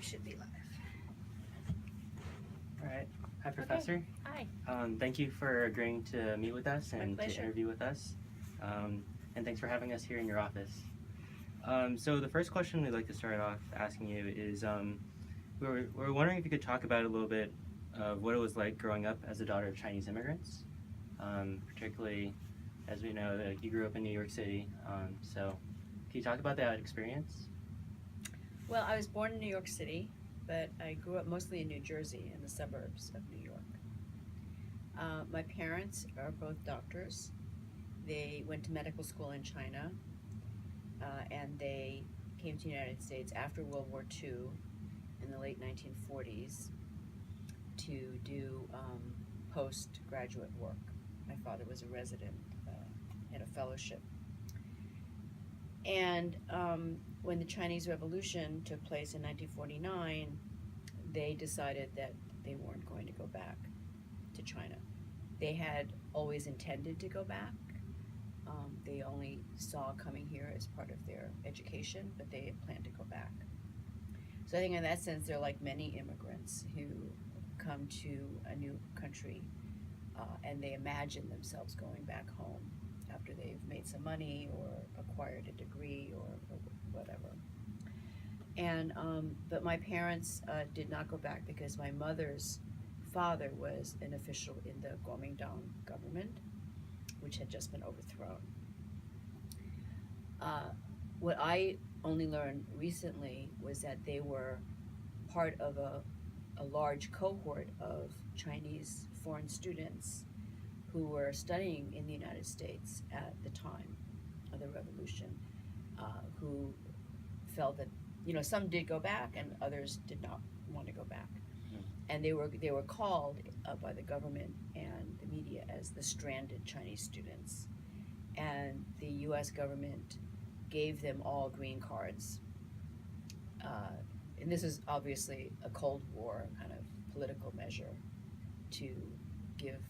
should be live. All right. Hi, Professor. Hi. Thank you for agreeing to meet with us and to pleasure. interview with us. And thanks for having us here in your office. So the first question we'd like to start off asking you is, we're wondering if you could talk about a little bit of what it was like growing up as a daughter of Chinese immigrants, particularly as we know that you grew up in New York City. So can you talk about that experience? Well, I was born in New York City, but I grew up mostly in New Jersey, in the suburbs of New York. My parents are both doctors. They went to medical school in China, and they came to the United States after World War II in the late 1940s to do postgraduate work. My father was a resident, had a fellowship. And when the Chinese Revolution took place in 1949, they decided that they weren't going to go back to China. They had always intended to go back. They only saw coming here as part of their education, but they had planned to go back. So I think in that sense, they're like many immigrants who come to a new country and they imagine themselves going back home after they've made some money or acquired a degree or whatever. And but my parents did not go back because my mother's father was an official in the Kuomintang government, which had just been overthrown. What I only learned recently was that they were part of a large cohort of Chinese foreign students who were studying in the United States at the time of the revolution, who felt that, you know, some did go back and others did not want to go back. And they were called by the government and the media as the stranded Chinese students. And the US government gave them all green cards. And this is obviously a Cold War kind of political measure to give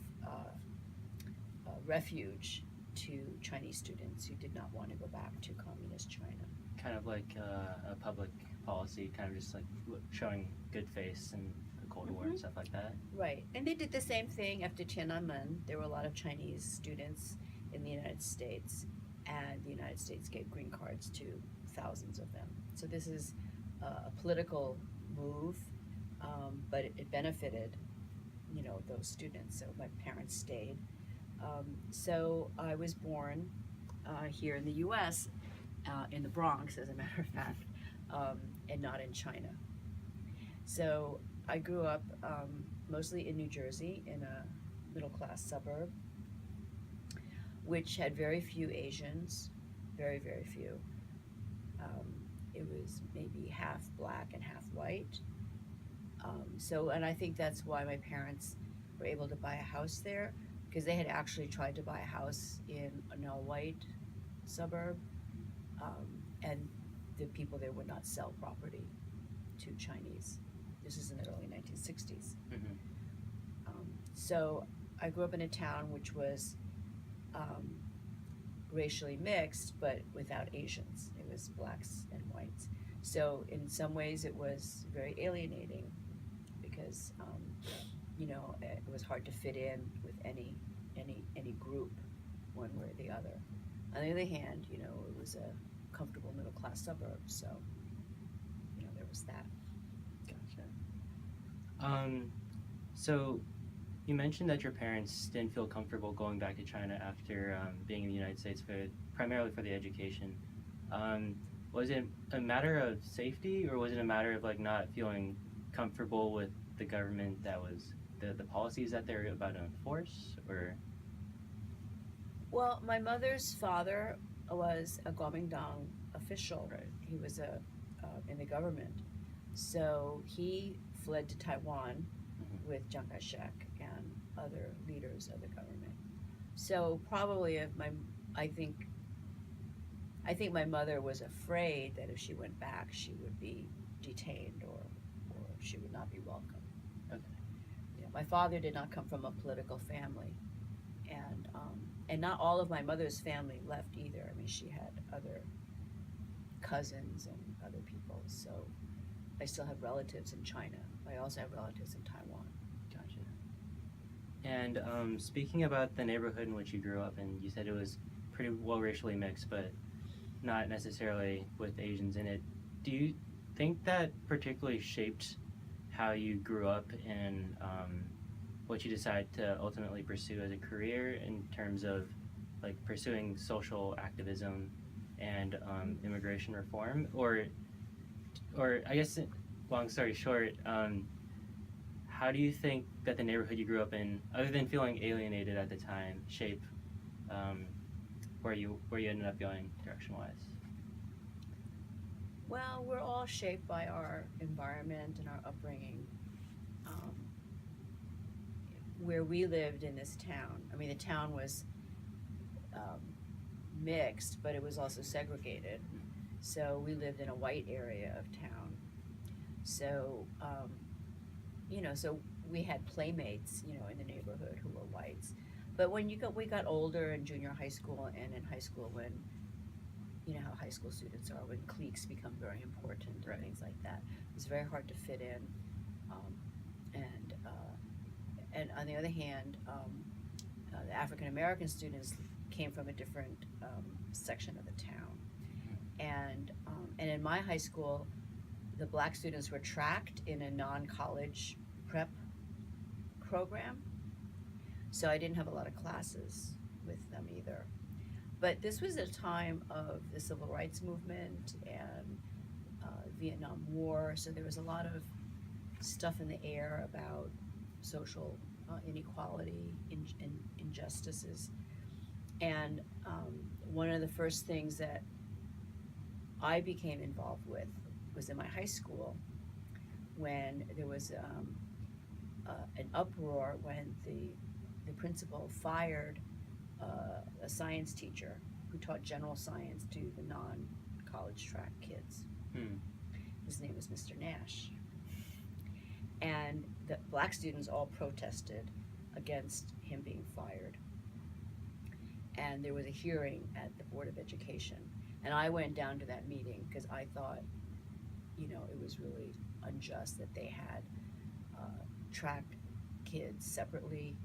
refuge to Chinese students who did not want to go back to communist China. Kind of like a public policy, kind of just like showing good face in the Cold War and stuff like that. Right, and they did the same thing after Tiananmen. There were a lot of Chinese students in the United States, and the United States gave green cards to thousands of them. So this is a political move, but it benefited, you know, those students. So my parents stayed. So I was born here in the U.S., in the Bronx, as a matter of fact, and not in China. So I grew up mostly in New Jersey, in a middle-class suburb, which had very few Asians, very, very few. It was maybe half black and half white. And I think that's why my parents were able to buy a house there, because they had actually tried to buy a house in an all-white suburb, and the people there would not sell property to Chinese. This is in the early 1960s. So I grew up in a town which was racially mixed, but without Asians. It was blacks and whites. So in some ways it was very alienating because you know, it was hard to fit in with any group, one way or the other. On the other hand, you know, it was a comfortable middle-class suburb, so you know, there was that. Gotcha. So you mentioned that your parents didn't feel comfortable going back to China after being in the United States primarily for the education. Was it a matter of safety, or was it a matter of like not feeling comfortable with the government that was the policies that they're about to enforce, or? Well, my mother's father was a Kuomintang official. Right. He was in the government, so he fled to Taiwan with Chiang Kai-shek and other leaders of the government. So probably I think my mother was afraid that if she went back, she would be detained or she would not be welcome. Okay. Yeah, my father did not come from a political family, and not all of my mother's family left either. I mean, she had other cousins and other people. So I still have relatives in China. I also have relatives in Taiwan. Gotcha. And speaking about the neighborhood in which you grew up in, you said it was pretty well racially mixed, but not necessarily with Asians in it. Do you think that particularly shaped how you grew up and what you decided to ultimately pursue as a career in terms of like pursuing social activism and immigration reform, or I guess, long story short, how do you think that the neighborhood you grew up in, other than feeling alienated at the time, shape where you ended up going direction-wise? Well, we're all shaped by our environment and our upbringing. Where we lived in this town, I mean, the town was mixed, but it was also segregated. So we lived in a white area of town. So, so we had playmates, in the neighborhood who were whites. But when we got older in junior high school and in high school, when how high school students are, when cliques become very important and Right. things like that, it was very hard to fit in. And on the other hand, the African American students came from a different section of the town, and in my high school, the black students were tracked in a non-college prep program, so I didn't have a lot of classes with them either. But this was a time of the civil rights movement and Vietnam War, so there was a lot of stuff in the air about social inequality, injustices. And one of the first things that I became involved with was in my high school, when there was an uproar when the principal fired a science teacher who taught general science to the non-college track kids. His name was Mr. Nash. And the black students all protested against him being fired. And there was a hearing at the Board of Education. And I went down to that meeting because I thought, it was really unjust that they had track kids separately,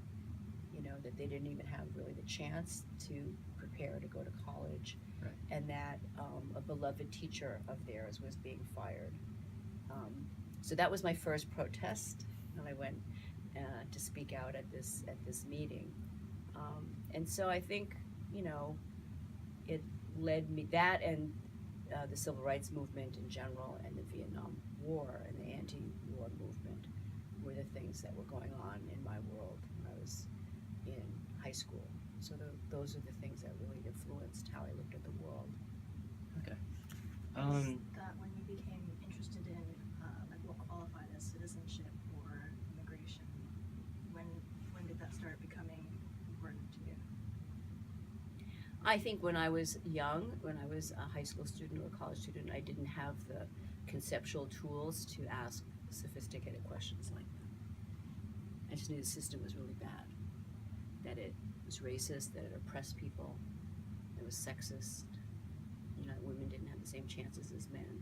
that they didn't even have really the chance to prepare to go to college. Right. And that a beloved teacher of theirs was being fired. So that was my first protest, and I went to speak out at this meeting. And so I think, it led me, that and the civil rights movement in general, and the Vietnam War and the anti-war movement were the things that were going on in my world when I was in high school. So those are the things that really influenced how I looked at the world. Okay. That when you became interested in what qualified as citizenship or immigration, when did that start becoming important to you? I think when I was young, when I was a high school student or a college student, I didn't have the conceptual tools to ask sophisticated questions like that. I just knew the system was really bad, that it was racist, that it oppressed people, it was sexist, women didn't have the same chances as men.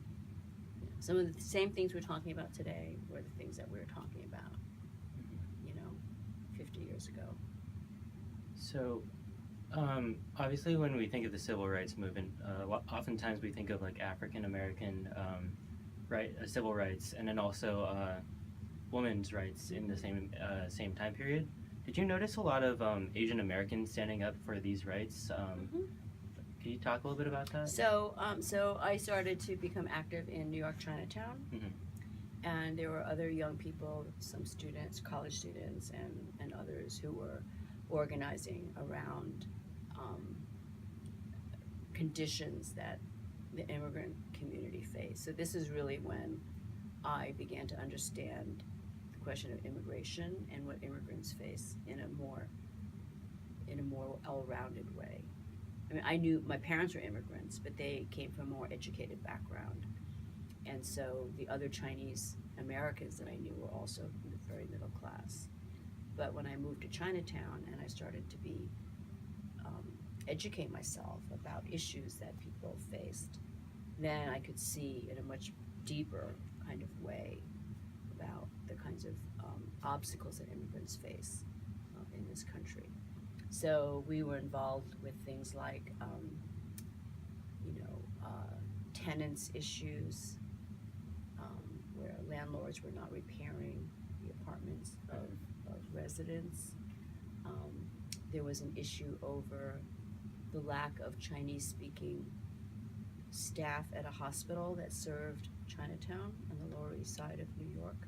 Some of the same things we're talking about today were the things that we were talking about, 50 years ago. So, obviously, when we think of the civil rights movement, oftentimes we think of like African American civil rights, and then also women's rights in the same time period. Did you notice a lot of Asian Americans standing up for these rights? Can you talk a little bit about that? So I started to become active in New York Chinatown, and there were other young people, some students, college students, and others who were organizing around conditions that the immigrant community faced. So this is really when I began to understand the question of immigration and what immigrants face in a more all-rounded way. I mean, I knew my parents were immigrants, but they came from a more educated background. And so the other Chinese Americans that I knew were also very middle class. But when I moved to Chinatown and I started to educate myself about issues that people faced, then I could see in a much deeper kind of way about the kinds of obstacles that immigrants face in this country. So we were involved with things like, tenants issues, where landlords were not repairing the apartments of residents. There was an issue over the lack of Chinese-speaking staff at a hospital that served Chinatown on the Lower East Side of New York,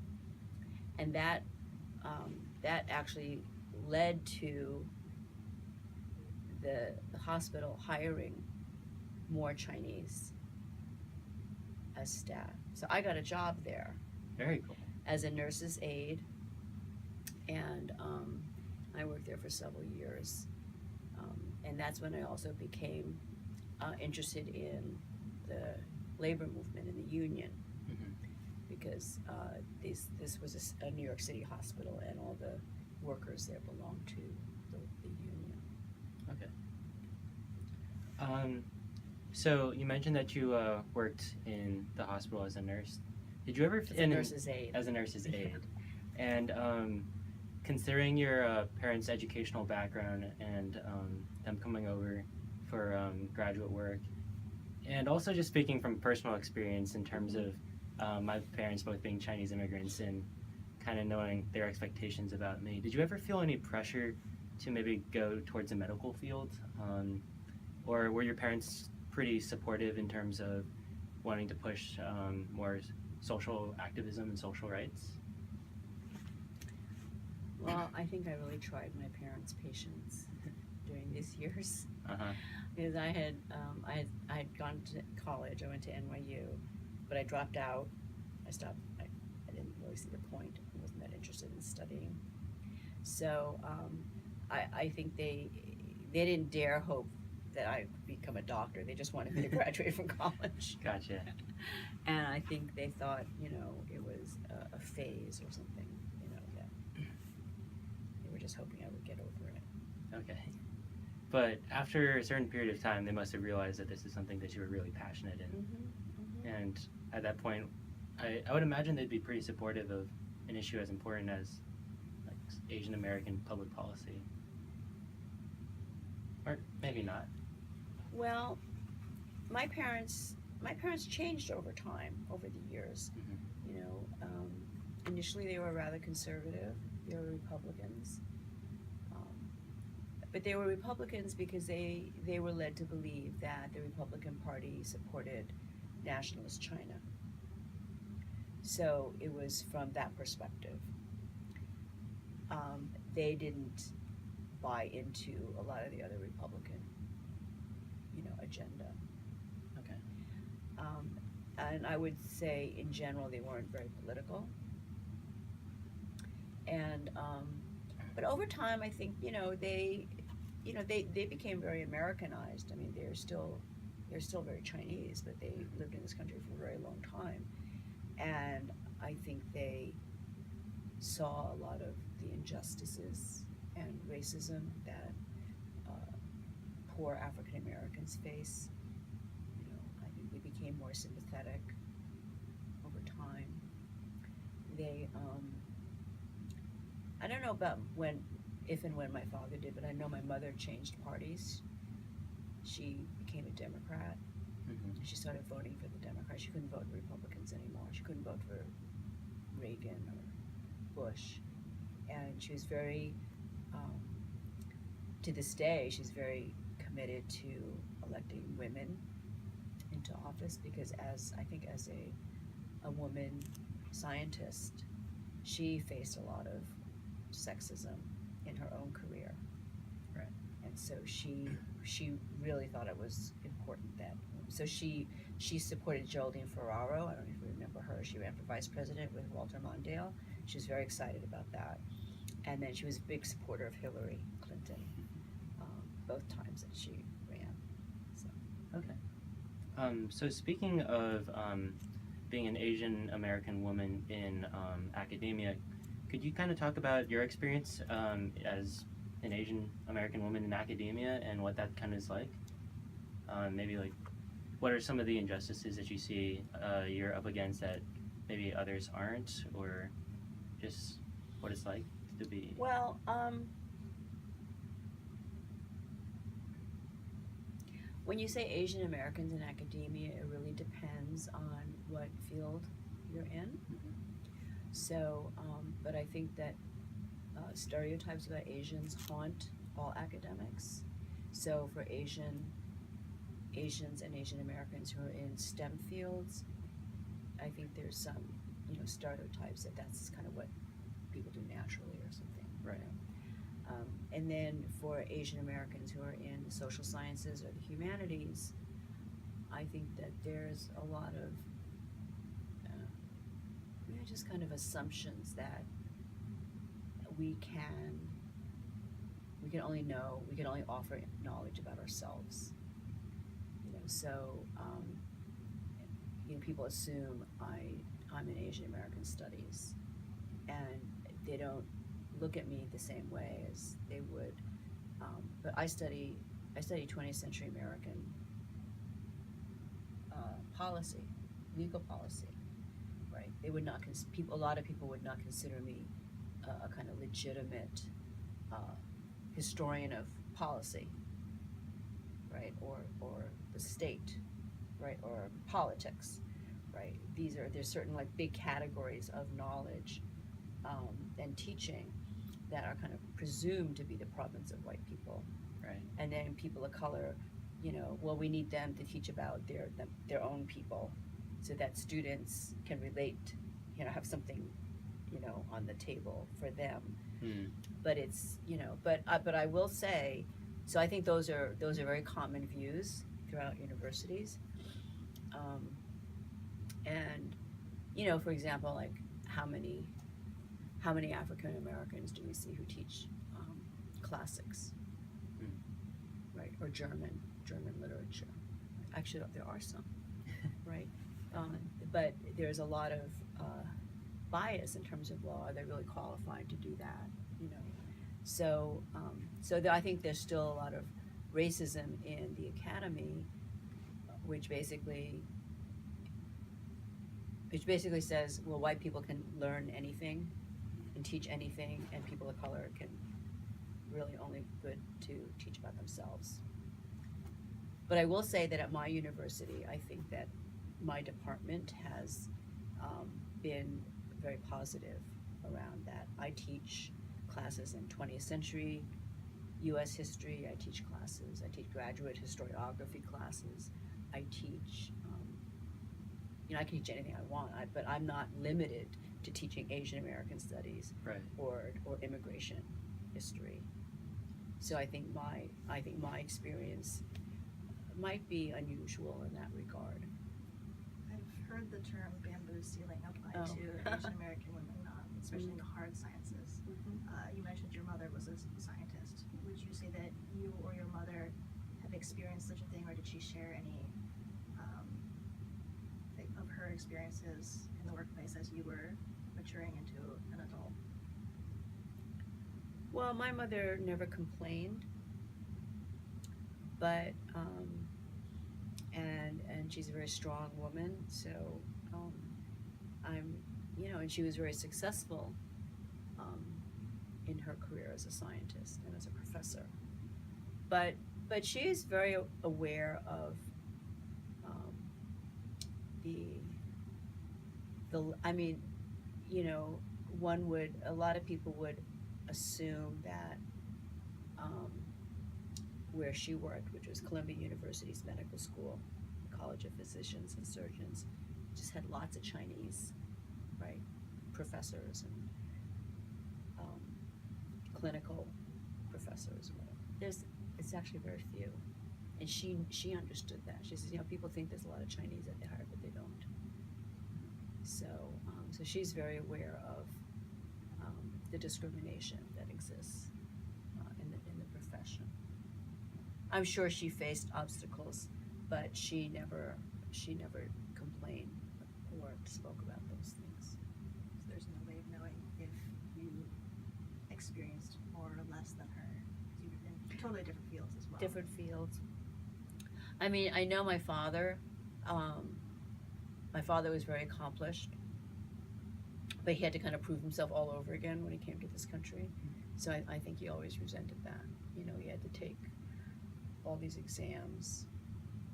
and that actually led to the hospital hiring more Chinese as staff. So I got a job there Very cool. as a nurse's aide, and I worked there for several years. And that's when I also became interested in the labor movement in the union, because this was a New York City hospital, and all the workers there belonged to the union. Okay. So you mentioned that you worked in the hospital as a nurse. Did you ever As a nurse's aide. As a nurse's aide, and considering your parents' educational background and them coming over for graduate work, and also just speaking from personal experience in terms of my parents both being Chinese immigrants and kind of knowing their expectations about me, did you ever feel any pressure to maybe go towards the medical field? Or were your parents pretty supportive in terms of wanting to push more social activism and social rights? Well, I think I really tried my parents' patience during these years, because I had gone to college. I went to NYU, but I dropped out. I stopped. I didn't really see the point. I wasn't that interested in studying. So I think they didn't dare hope that I could become a doctor. They just wanted me to graduate from college. Gotcha. And I think they thought, it was a phase or something, that they were just hoping I would get over it. Okay. But after a certain period of time, they must have realized that this is something that you were really passionate in. And at that point, I would imagine they'd be pretty supportive of an issue as important as like Asian American public policy. Or maybe not. Well, my parents changed over time, over the years. Initially they were rather conservative. They were Republicans. But they were Republicans because they were led to believe that the Republican Party supported nationalist China. So it was from that perspective. They didn't buy into a lot of the other Republican, agenda. Okay. And I would say, in general, they weren't very political. And but over time, I think they became very Americanized. I mean, they're still very Chinese, but they lived in this country for a very long time. And I think they saw a lot of the injustices and racism that poor African Americans face. I think they became more sympathetic over time. They, I don't know about if and when my father did, but I know my mother changed parties. She became a Democrat. She started voting for the Democrats. She couldn't vote for Republicans anymore. She couldn't vote for Reagan or Bush. And she was very, to this day, she's very committed to electing women into office, because as a woman scientist, she faced a lot of sexism in her own career. Right. And so she really thought it was important that, so she supported Geraldine Ferraro. I don't know if you remember her. She ran for vice president with Walter Mondale. She was very excited about that. And then she was a big supporter of Hillary Clinton, both times that she ran. So. Okay. So speaking of being an Asian American woman in academia, could you kind of talk about your experience as an Asian American woman in academia and what that kind of is like? Maybe like, what are some of the injustices that you see you're up against that maybe others aren't, or just what it's like to be? Well, when you say Asian Americans in academia, it really depends on what field you're in. Mhm. So, but I think that stereotypes about Asians haunt all academics. So for Asians and Asian Americans who are in STEM fields, I think there's some, stereotypes that that's kind of what people do naturally or something. Right. And then for Asian Americans who are in the social sciences or the humanities, I think that there's a lot of just kind of assumptions that we can only offer knowledge about ourselves. So people assume I'm in Asian American studies, and they don't look at me the same way as they would. But I study 20th century American policy, legal policy, right? They would not a lot of people would not consider me a kind of legitimate historian of policy, right? Or the state, right? Or politics, right? There's certain like big categories of knowledge and teaching that are kind of presumed to be the province of white people. Right. And then people of color, well, we need them to teach about their own people so that students can relate, have something, on the table for them. But it's, but I will say, so I think those are very common views throughout universities. And, for example, like how many African Americans do we see who teach classics, right? Or German literature. Actually, there are some, right? But there's a lot of bias in terms of law. Are they really qualified to do that? So I think there's still a lot of racism in the academy, which basically says, well, white people can learn anything and teach anything, and people of color can really only good to teach about themselves. But I will say that at my university, I think that my department has been very positive around that. I teach classes in 20th century U.S. history. I teach graduate historiography classes. I teach, I can teach anything I want, but I'm not limited to teaching Asian American studies, right, or immigration history. So I think my experience might be unusual in that regard. I've heard the term bamboo ceiling applied to Asian American women, especially in the hard sciences. You mentioned your mother was a scientist. Would you say that you or your mother have experienced such a thing, or did she share any of her experiences in the workplace as you were maturing into an adult? Well, my mother never complained, but and she's a very strong woman, so I'm, and she was very successful in her career as a scientist and as a professor. But she is very aware of a lot of people would assume that where she worked, which was Columbia University's medical school, the College of Physicians and Surgeons, just had lots of Chinese, right, professors and clinical professors. It's actually very few, and she understood that. She says, people think there's a lot of Chinese that they hire, but they don't. So she's very aware of the discrimination that exists in the profession. I'm sure she faced obstacles, but she never complained or spoke about those things. So there's no way of knowing if you experienced more or less than her. You were in totally different fields as well. Different fields. I mean, I know my father. My father was very accomplished, but he had to kind of prove himself all over again when he came to this country. So I think he always resented that. You know, he had to take all these exams,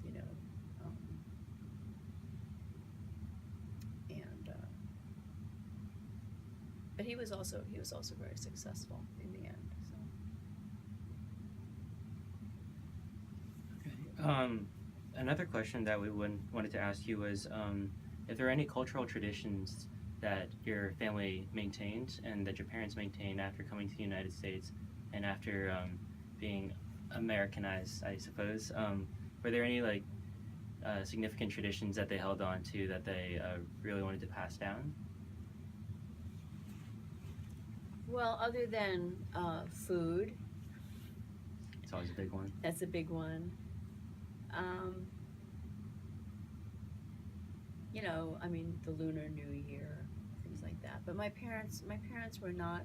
you know, and but he was also very successful in the end. So. Another question that we wanted to ask you was if there are any cultural traditions that your family maintained and that your parents maintained after coming to the United States and after being Americanized, I suppose. Were there any like significant traditions that they held on to that they really wanted to pass down? Well, other than food, It's always a big one. that's a big one. You know, I mean, the Lunar New Year, things like that. But my parents were not.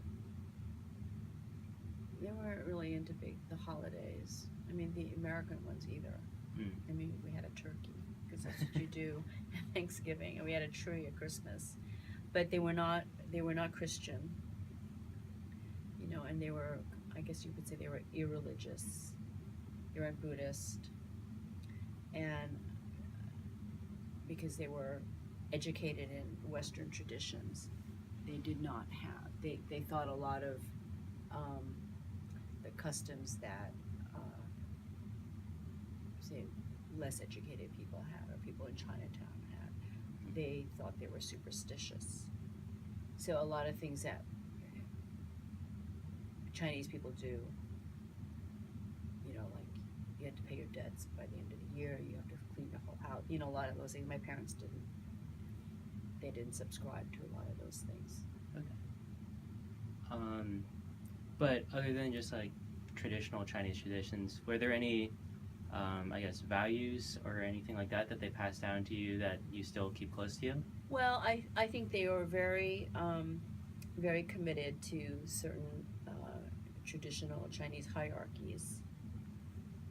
They weren't really into the holidays. I mean, the American ones either. I mean, we had a turkey because that's what you do at Thanksgiving, and we had a tree at Christmas. But they were not Christian. You know, and they were, I guess you could say, they were irreligious. They were Buddhist, and because they were educated in Western traditions, they did not have. They thought a lot of the customs that say less educated people had, or people in Chinatown had, they thought they were superstitious. So a lot of things that Chinese people do, you know, like you have to pay your debts by the end of the year, you have to clean your whole house, you know, a lot of those things. My parents didn't. They didn't subscribe to a lot of those things. Okay. But other than just like traditional Chinese traditions, were there any, I guess, values or anything like that that they passed down to you that you still keep close to you? Well, I think they were very, very committed to certain traditional Chinese hierarchies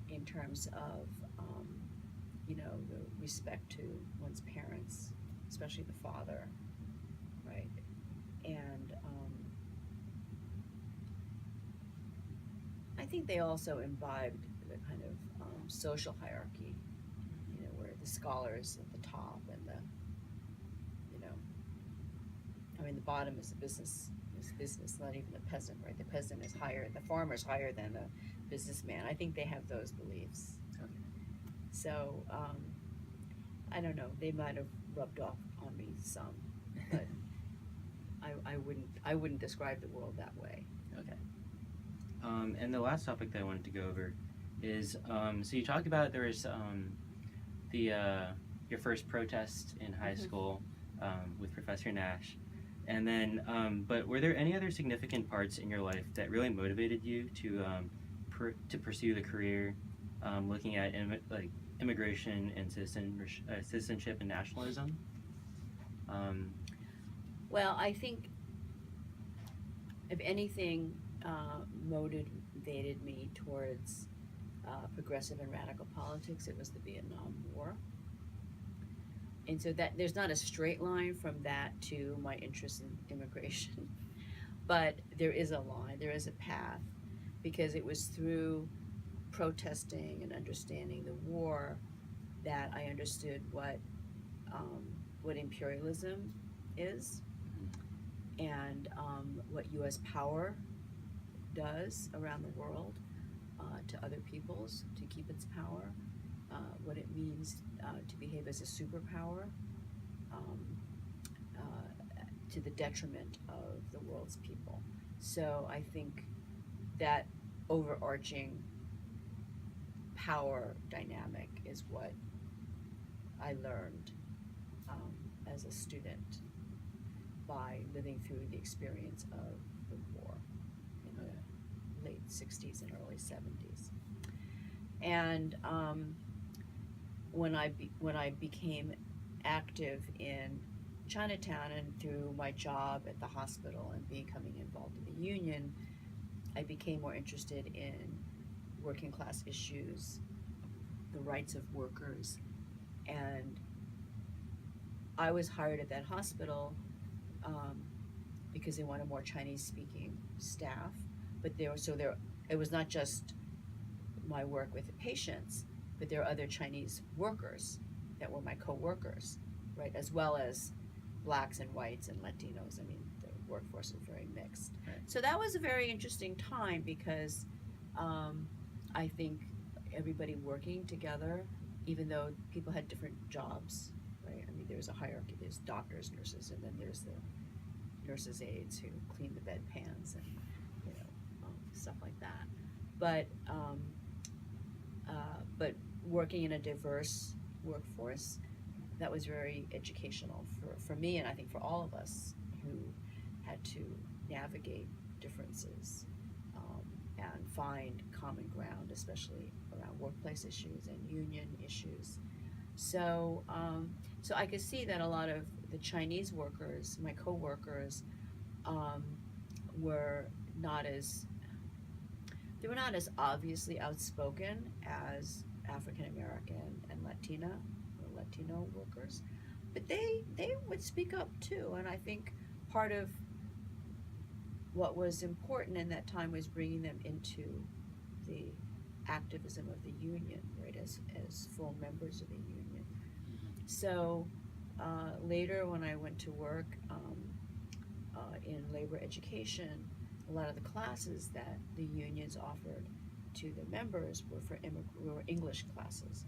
in terms of, you know, the respect to one's parents, especially the father, right? And I think they also imbibed the kind of social hierarchy, you know, where the scholars at the top and the, you know, I mean, the bottom is the business, not even the peasant, right? The peasant is higher, the farmer's higher than the businessman. I think they have those beliefs. Okay. So, I don't know, they might have rubbed off on me some, but I wouldn't describe the world that way. Okay. And the last topic that I wanted to go over is, so you talked about there was your first protest in high school with Professor Nash. And then, but were there any other significant parts in your life that really motivated you to pursue the career, looking at immigration and citizenship and nationalism? Well, I think, if anything, motivated me towards progressive and radical politics, it was the Vietnam War. And so that there's not a straight line from that to my interest in immigration, but there is a line, there is a path, because it was through protesting and understanding the war that I understood what imperialism is, and what U.S. power does around the world to other peoples to keep its power, what it means to behave as a superpower to the detriment of the world's people. So I think that overarching power dynamic is what I learned as a student by living through the experience of the war in the late 60s and early 70s. And when I became active in Chinatown and through my job at the hospital and becoming involved in the union, I became more interested in working class issues, the rights of workers, and I was hired at that hospital because they wanted more Chinese-speaking staff. But it was not just my work with the patients, but there were other Chinese workers that were my co-workers, right, as well as blacks and whites and Latinos. I mean, the workforce was very mixed. Right. So that was a very interesting time because I think everybody working together, even though people had different jobs, right? I mean, there's a hierarchy. There's doctors, nurses, and then there's the nurses' aides who clean the bedpans and, you know, stuff like that. But working in a diverse workforce, that was very educational for me, and I think for all of us who had to navigate differences and find common ground, especially around workplace issues and union issues. So I could see that a lot of the Chinese workers, my co-workers, were not as obviously outspoken as African American and Latino workers, but they would speak up too. And I think part of what was important in that time was bringing them into the activism of the union, right, as full members of the union. So later, when I went to work in labor education, a lot of the classes that the unions offered to the members were English classes,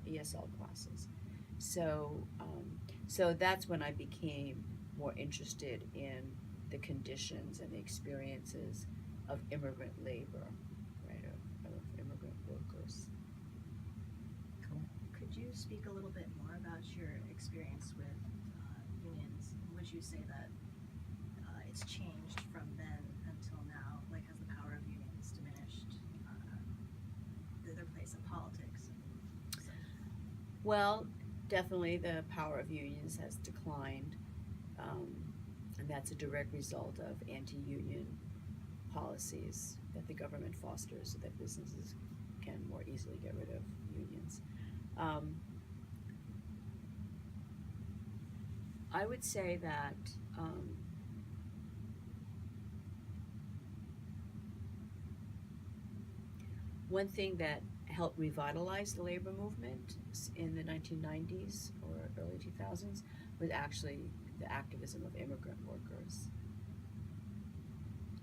ESL classes. So that's when I became more interested in the conditions and the experiences of immigrant labor, right, of immigrant workers. Cool. Could you speak a little bit more about your experience with unions? Would you say that it's changed from then until now? Like, has the power of unions diminished? Their place in politics? And such? Well, definitely the power of unions has declined, and that's a direct result of anti-union policies that the government fosters so that businesses can more easily get rid of unions. I would say that one thing that helped revitalize the labor movement in the 1990s or early 2000s was actually the activism of immigrant workers.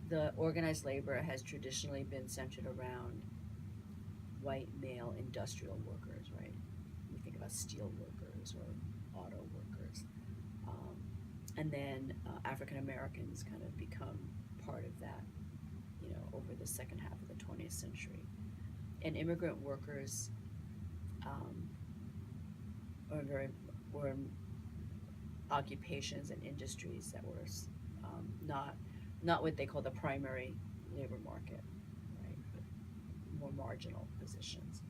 The organized labor has traditionally been centered around white male industrial workers, right? We think about steel workers or auto workers. And then African Americans kind of become part of that, you know, over the second half of the 20th century. And immigrant workers were in occupations and industries that were not what they call the primary labor market, right? But more marginal positions.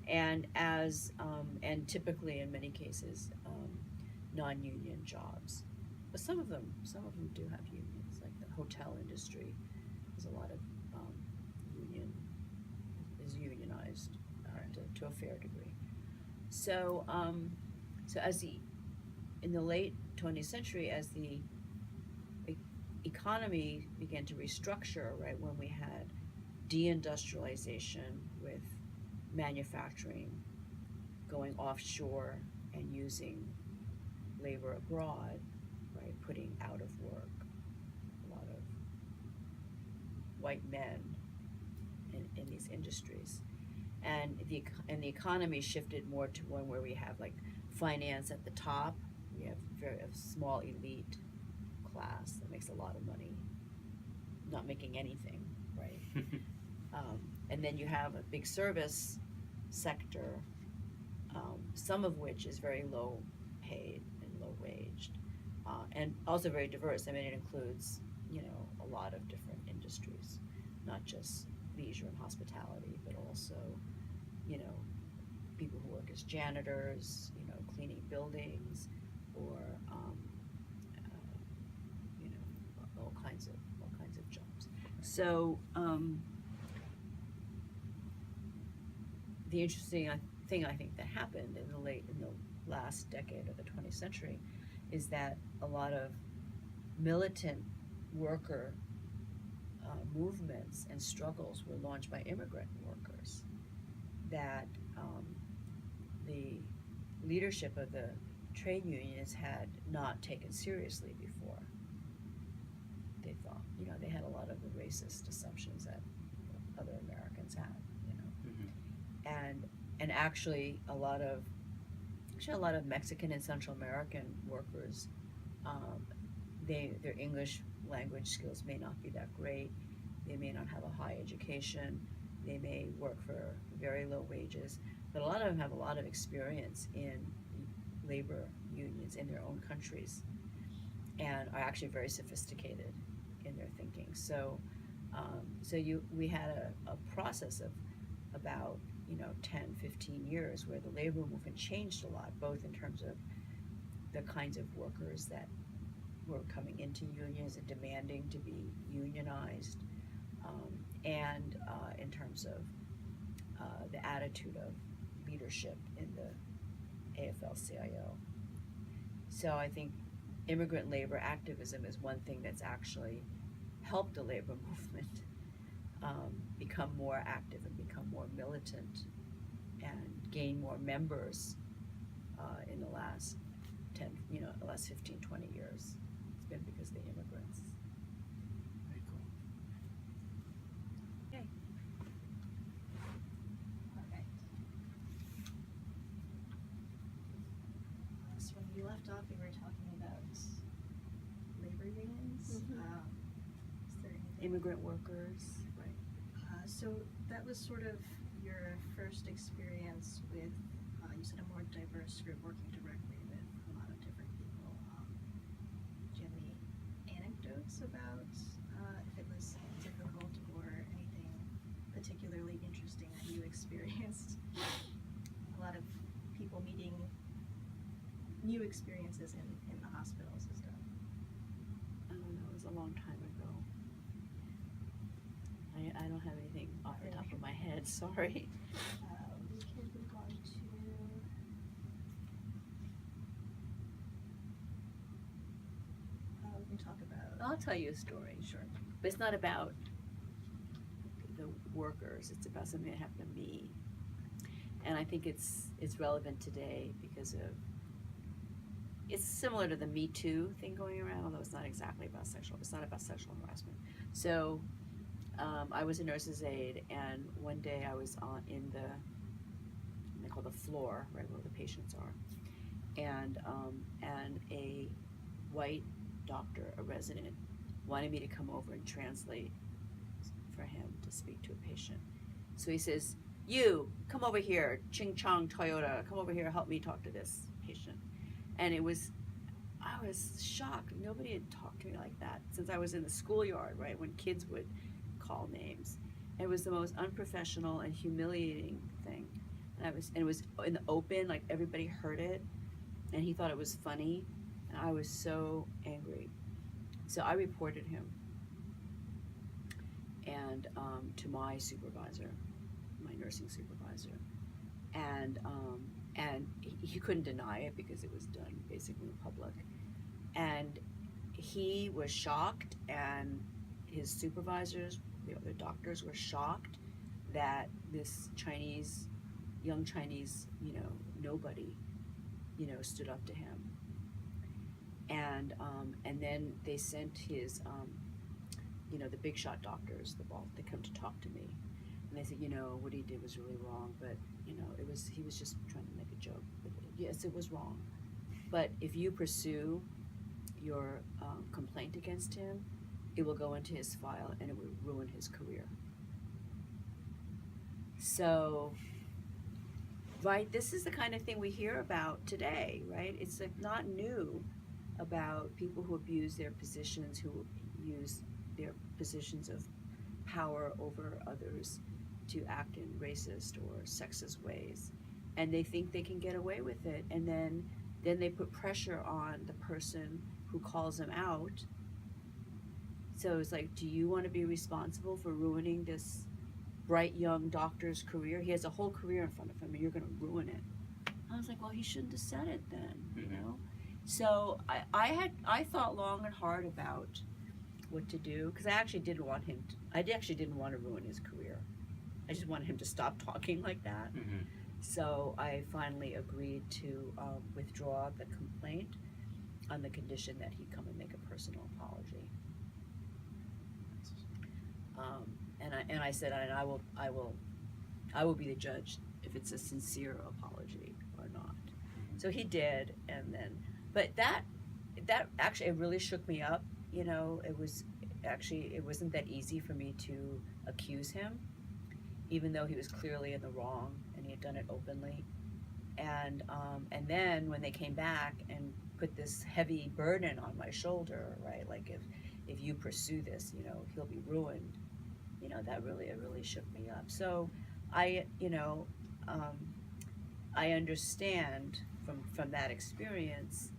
And and typically in many cases, non-union jobs. But some of them do have unions, like the hotel industry. There's a lot of unionized to a fair degree. So in the late 20th century, as the economy began to restructure, right, when we had deindustrialization with manufacturing going offshore and using labor abroad, right, putting out of work a lot of white men in these industries, and the economy shifted more to one where we have like finance at the top. We have a small elite class that makes a lot of money, not making anything, right? And then you have a big service sector, some of which is very low paid and low waged, and also very diverse. I mean, it includes, you know, a lot of different industries, not just leisure and hospitality, but also, you know, people who work as janitors, you know, cleaning buildings, or you know, all kinds of jobs. So the interesting thing I think that happened in the last decade of the 20th century is that a lot of militant worker movements and struggles were launched by immigrant workers that the leadership of the trade unions had not taken seriously before. They thought, you know, they had a lot of the racist assumptions that other Americans had, you know. And actually a lot of Mexican and Central American workers, their English language skills may not be that great. They may not have a high education. They may work for very low wages, but a lot of them have a lot of experience in labor unions in their own countries, and are actually very sophisticated in their thinking. So, we had a process of about 10, 15 years where the labor movement changed a lot, both in terms of the kinds of workers that were coming into unions and demanding to be unionized, and in terms of the attitude of leadership in the AFL-CIO. So I think immigrant labor activism is one thing that's actually helped the labor movement become more active and become more militant and gain more members in the last 15, 20 years. It's been because of the immigrants. Very cool. Okay. Perfect. So when we left off, we were talking about labor unions. Is there anything? Immigrant workers. Right. So that was sort of your first experience with, you said, a more diverse group working directly with a lot of different people. Do you have any anecdotes about if it was difficult or anything particularly interesting that you experienced? A lot of people meeting new experiences in the hospital system. I don't know, it was a long time ago. I don't have anything off the top of my head, sorry. We can move on to. We can talk about. I'll tell you a story. Sure. But it's not about the workers, it's about something that happened to me. And I think it's relevant today because it's similar to the Me Too thing going around, although it's not exactly about it's not about sexual harassment. So I was a nurse's aide, and one day I was in they call the floor, right where the patients are, and a white doctor, a resident, wanted me to come over and translate for him to speak to a patient. So he says, "You come over here, Ching Chong Toyota, come over here, help me talk to this patient." And I was shocked. Nobody had talked to me like that since I was in the schoolyard, right, when kids would call names. It was the most unprofessional and humiliating thing. And it was in the open, like everybody heard it, and he thought it was funny, and I was so angry. So I reported him, and to my supervisor, my nursing supervisor, and he couldn't deny it because it was done basically in public, and he was shocked, and his supervisors, the other doctors, were shocked that this young Chinese, nobody, stood up to him. And then they sent his, the big shot doctors, they come to talk to me. And they said, what he did was really wrong, but, he was just trying to make a joke. But yes, it was wrong. But if you pursue your complaint against him, it will go into his file and it will ruin his career. So, right, this is the kind of thing we hear about today, right? It's like not new about people who abuse their positions, who use their positions of power over others to act in racist or sexist ways. And they think they can get away with it, and then they put pressure on the person who calls them out. So it's like, do you want to be responsible for ruining this bright young doctor's career? He has a whole career in front of him, and you're going to ruin it. I was like, well, he shouldn't have said it then, So I thought long and hard about what to do, because I actually didn't want him to, I actually didn't want to ruin his career. I just wanted him to stop talking like that. Mm-hmm. So I finally agreed to withdraw the complaint on the condition that he come and make a personal apology. And I said, and I will be the judge if it's a sincere apology or not. So he did, and then, but that actually, it really shook me up. You know, it wasn't that easy for me to accuse him, even though he was clearly in the wrong and he had done it openly. And then when they came back and put this heavy burden on my shoulder, right? Like if you pursue this, you know, he'll be ruined. You know, it really shook me up. So I understand from that experience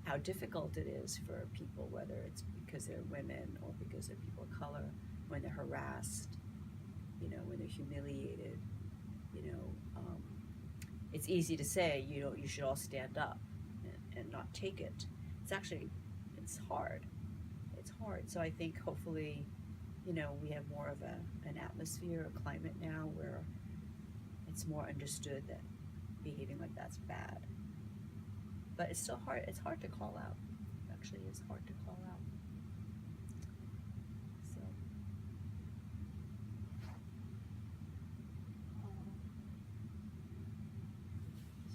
how difficult it is for people, whether it's because they're women or because they're people of color, when they're harassed, you know, when they're humiliated, you know. It's easy to say, you know, you should all stand up and not take it. It's hard. It's hard. So I think hopefully, you know, we have more of an atmosphere, a climate now where it's more understood that behaving like that's bad. But it's still hard. It's hard to call out. It actually is hard to call out. So.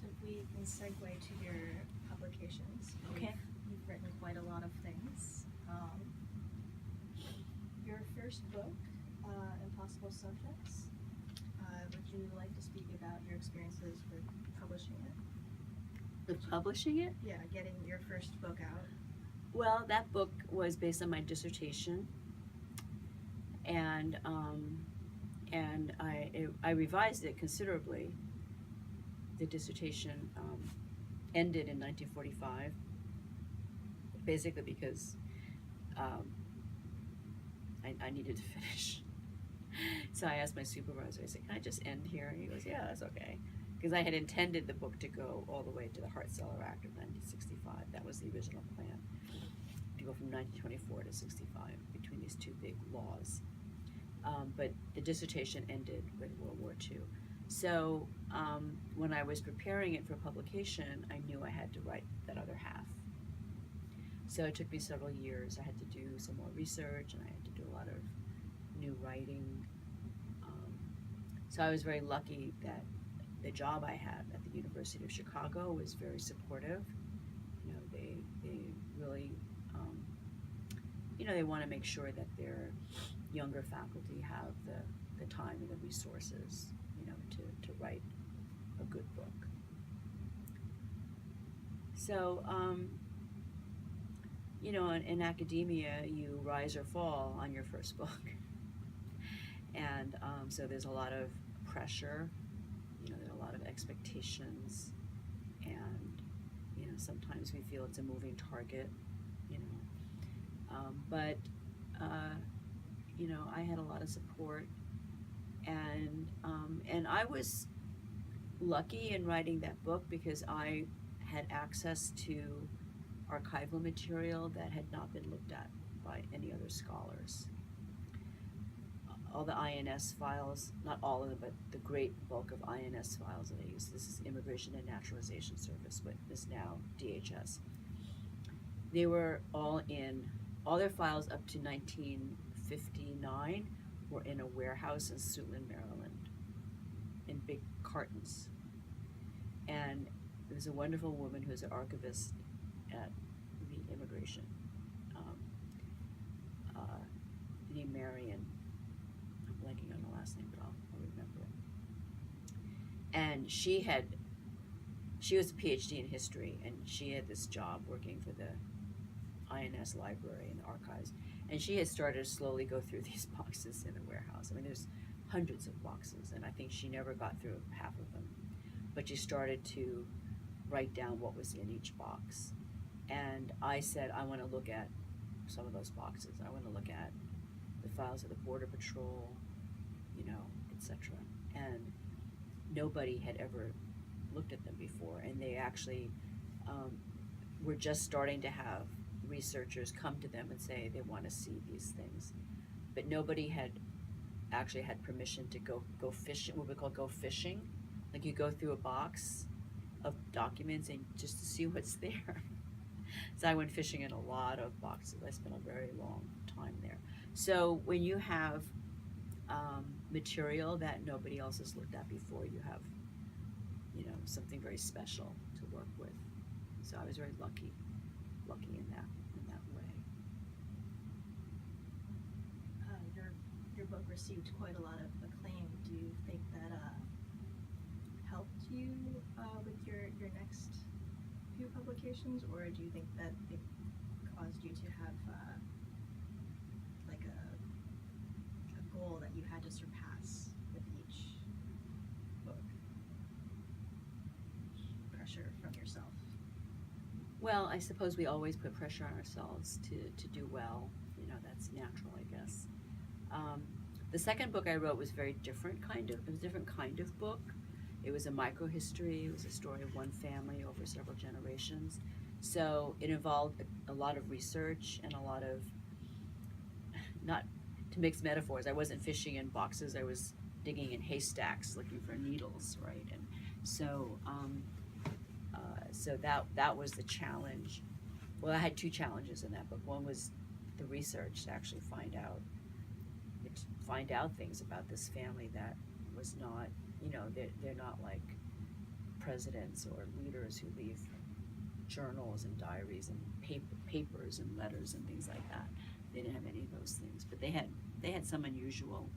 So if we can segue to your publications. Okay. You've written quite a lot of things. Your first book, Impossible Subjects, would you like to speak about your experiences with publishing it? With publishing it? Yeah, getting your first book out. Well, that book was based on my dissertation, and I revised it considerably. The dissertation ended in 1945, basically because I needed to finish. So I asked my supervisor, I said, can I just end here? And he goes, yeah, that's okay. Because I had intended the book to go all the way to the Hart-Celler Act of 1965. That was the original plan, to go from 1924 to 65 between these two big laws. But the dissertation ended with World War II. So when I was preparing it for publication, I knew I had to write that other half. So it took me several years. I had to do some more research, and I had to do a lot of new writing. So I was very lucky that the job I had at the University of Chicago was very supportive. You know, they really, you know, they want to make sure that their younger faculty have the time and the resources, you know, to write a good book. So, you know, in academia, you rise or fall on your first book. And so there's a lot of pressure, you know, there are a lot of expectations, and, you know, sometimes we feel it's a moving target, you know. But, you know, I had a lot of support, and I was lucky in writing that book because I had access to archival material that had not been looked at by any other scholars. All the INS files, not all of them, but the great bulk of INS files that I use. This is Immigration and Naturalization Service, what is now DHS. They were all their files up to 1959 were in a warehouse in Suitland, Maryland, in big cartons. And there's a wonderful woman who's an archivist at the immigration, named Marion. I'm blanking on the last name, but I'll remember it. And she was a PhD in history, and she had this job working for the INS library and the archives, and she had started to slowly go through these boxes in the warehouse. I mean, there's hundreds of boxes, and I think she never got through half of them, but she started to write down what was in each box. And I said, I want to look at some of those boxes. I want to look at the files of the Border Patrol, you know, etc. And nobody had ever looked at them before, and they actually were just starting to have researchers come to them and say they want to see these things, but nobody had actually had permission to go fishing, what we call go fishing. Like you go through a box of documents and just to see what's there. So I went fishing in a lot of boxes. I spent a very long time there. So when you have material that nobody else has looked at before, you have, you know, something very special to work with. So I was very lucky in that way. Your book received quite a lot of acclaim. Do you think that helped you with your next few publications, or do you think that it caused you to have like a goal that you had to surpass with each book? Pressure from yourself. Well, I suppose we always put pressure on ourselves to do well. You know, that's natural, I guess. The second book I wrote was very different kind of, it was a different kind of book. It was a microhistory. It was a story of one family over several generations. So it involved a lot of research and a lot of, not to mix metaphors, I wasn't fishing in boxes, I was digging in haystacks looking for needles, right? And so, so that was the challenge. Well, I had two challenges in that book. One was the research to actually find out things about this family that was not, you know, they're not like presidents or leaders who leave journals and diaries and papers and letters and things like that. They didn't have any of those things, but they had some unusual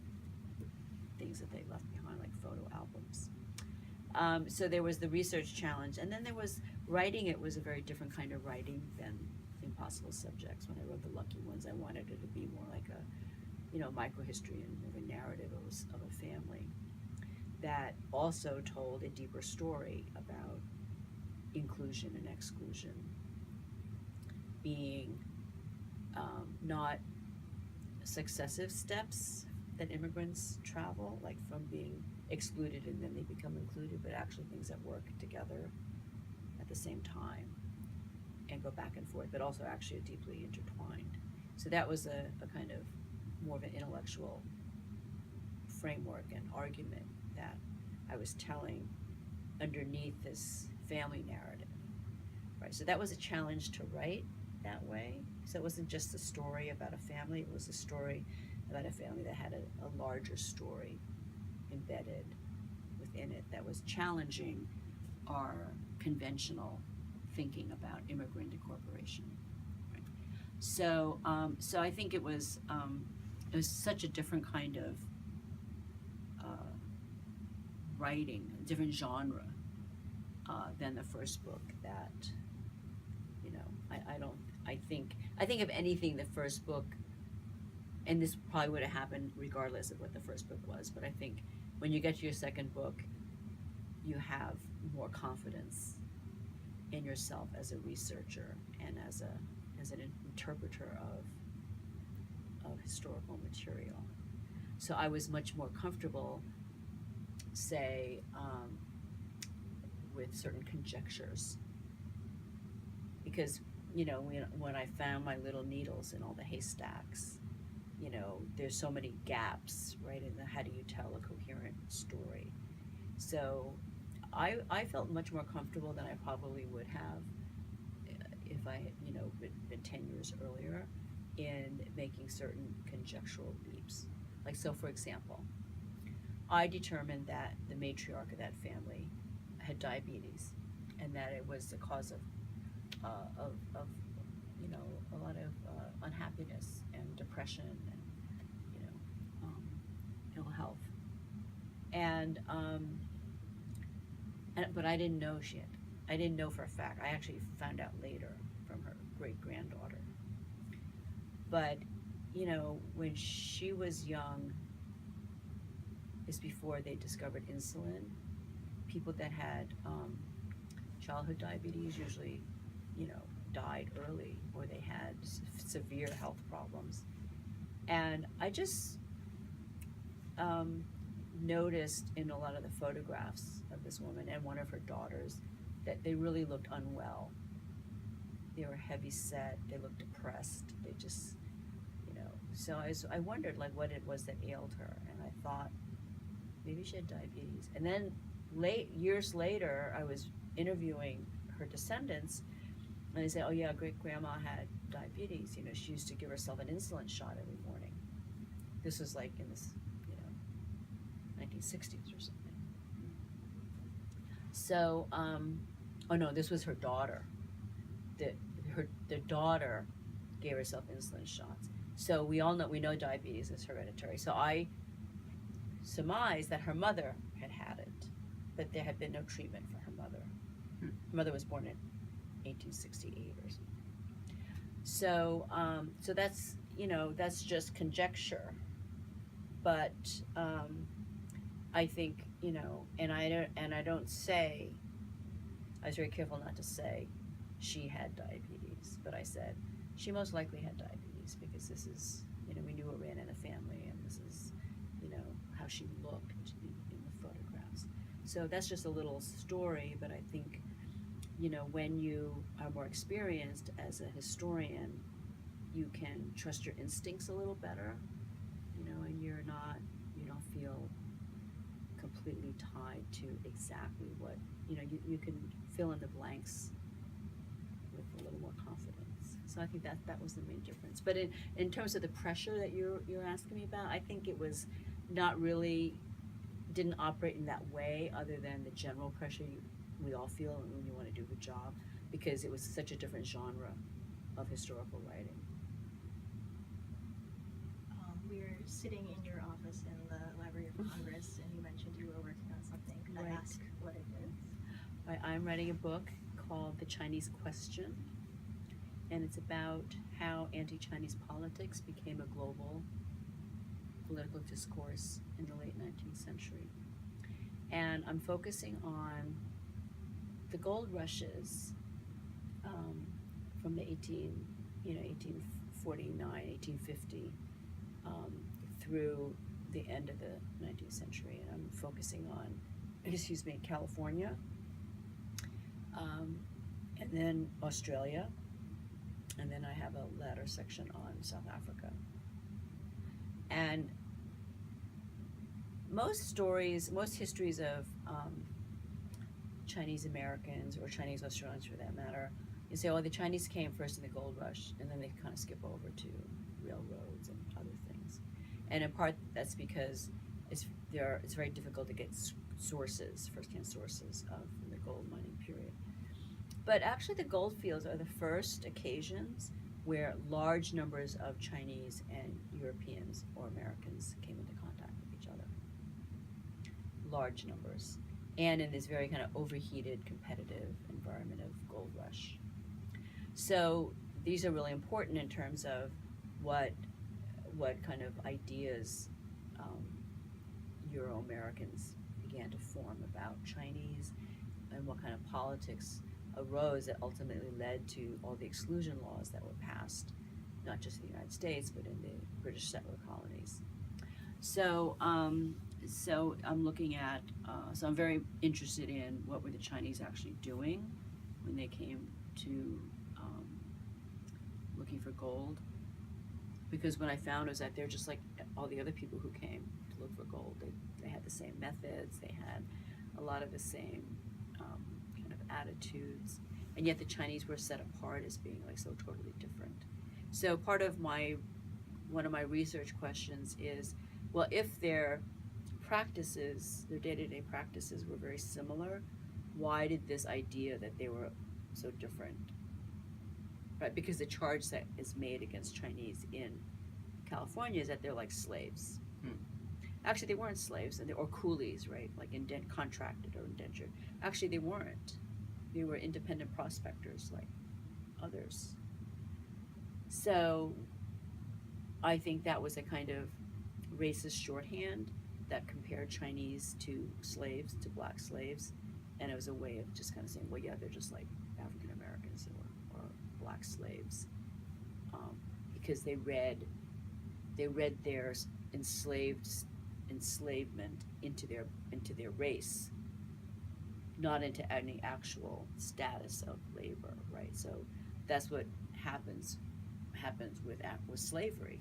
things that they left behind, like photo albums. So there was the research challenge, and then there was writing. It was a very different kind of writing than Impossible Subjects. When I wrote The Lucky Ones, I wanted it to be more like a, you know, microhistory and more of a narrative of a family that also told a deeper story about inclusion and exclusion being not successive steps that immigrants travel, like from being excluded and then they become included, but actually things that work together at the same time and go back and forth, but also actually are deeply intertwined. So that was a kind of more of an intellectual framework and argument that I was telling underneath this family narrative, right? So that was a challenge to write that way. So it wasn't just a story about a family, it was a story about a family that had a larger story embedded within it that was challenging our conventional thinking about immigrant incorporation. Right? So, so I think it was such a different kind of writing, a different genre than the first book. That, you know, I think if anything, the first book, and this probably would have happened regardless of what the first book was, but I think when you get to your second book, you have more confidence in yourself as a researcher and as an interpreter of historical material. So I was much more comfortable, say, with certain conjectures, because, you know, when I found my little needles in all the haystacks, you know, there's so many gaps, right, in the how do you tell a coherent story. So I felt much more comfortable than I probably would have if I had, you know, been 10 years earlier in making certain conjectural leaps. Like, so for example, I determined that the matriarch of that family had diabetes, and that it was the cause of you know, a lot of unhappiness and depression and, you know, ill health. And but I didn't know I didn't know for a fact. I actually found out later from her great-granddaughter. But, you know, when she was young, is before they discovered insulin. People that had childhood diabetes usually, you know, died early, or they had severe health problems. And I just noticed in a lot of the photographs of this woman and one of her daughters that they really looked unwell. they were heavy set, they looked depressed, they just, you know, so I wondered like what it was that ailed her, and I thought maybe she had diabetes. And then years later, I was interviewing her descendants, and they said, oh yeah, great grandma had diabetes. You know, she used to give herself an insulin shot every morning. This was like in this, you know, 1960s or something. So, oh no, this was her daughter. The daughter gave herself insulin shots. So we know diabetes is hereditary. So I surmised that her mother had it, but there had been no treatment for her mother. Her mother was born in 1868 or something. So, so that's, you know, that's just conjecture. But I think, you know, and I don't say, I was very careful not to say she had diabetes, but I said she most likely had diabetes because this is, you know, we knew it ran in the family, and this is, you know, how she looked in the photographs. So that's just a little story, but I think, you know, when you are more experienced as a historian, you can trust your instincts a little better, you know, and you don't feel completely tied to exactly what, you know, you can fill in the blanks with a little more confidence. So I think that was the main difference. But in terms of the pressure that you're asking me about, I think it was not really, didn't operate in that way, other than the general pressure we all feel when you want to do a good job, because it was such a different genre of historical writing. We're sitting in your office in the Library of Congress, and you mentioned you were working on something. Could I ask what it is? I'm writing a book called The Chinese Question, and it's about how anti-Chinese politics became a global political discourse in the late 19th century. And I'm focusing on the gold rushes from the 1849, 1850 through the end of the 19th century. And I'm focusing on, California, and then Australia, and then I have a latter section on South Africa. And most histories of Chinese Americans, or Chinese Australians for that matter, you say, oh, the Chinese came first in the gold rush, and then they kind of skip over to railroads and other things. And in part, that's because it's very difficult to get first-hand sources of the gold mining period. But actually, the gold fields are the first occasions where large numbers of Chinese and Europeans or Americans came into contact with each other. Large numbers. And in this very kind of overheated, competitive environment of gold rush. So these are really important in terms of what kind of ideas Euro-Americans began to form about Chinese, and what kind of politics arose that ultimately led to all the exclusion laws that were passed, not just in the United States, but in the British settler colonies. So, so I'm looking at, so I'm very interested in what were the Chinese actually doing when they came to looking for gold. Because what I found was that they're just like all the other people who came to look for gold. They had the same methods, they had a lot of the same kind of attitudes, and yet the Chinese were set apart as being like so totally different. So part of one of my research questions is, well, if their practices, their day-to-day practices were very similar, why did this idea that they were so different? Right, because the charge that is made against Chinese in California is that they're like slaves. Actually, they weren't slaves, or coolies, right? Like contracted or indentured. Actually, they weren't. They were independent prospectors like others. So I think that was a kind of racist shorthand that compared Chinese to slaves, to black slaves, and it was a way of just kind of saying, well, yeah, they're just like African Americans or black slaves, because they read their enslavement into their race, not into any actual status of labor, right? So that's what happens with slavery,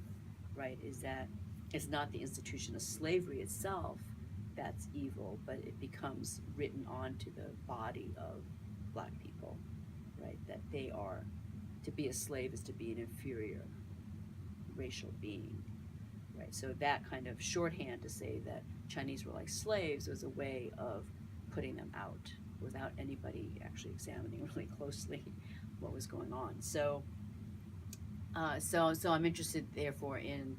right? Is that it's not the institution of slavery itself that's evil, but it becomes written onto the body of black people, right? That they are, to be a slave is to be an inferior racial being, right? So that kind of shorthand to say that Chinese were like slaves was a way of putting them out without anybody actually examining really closely what was going on. So I'm interested, therefore, in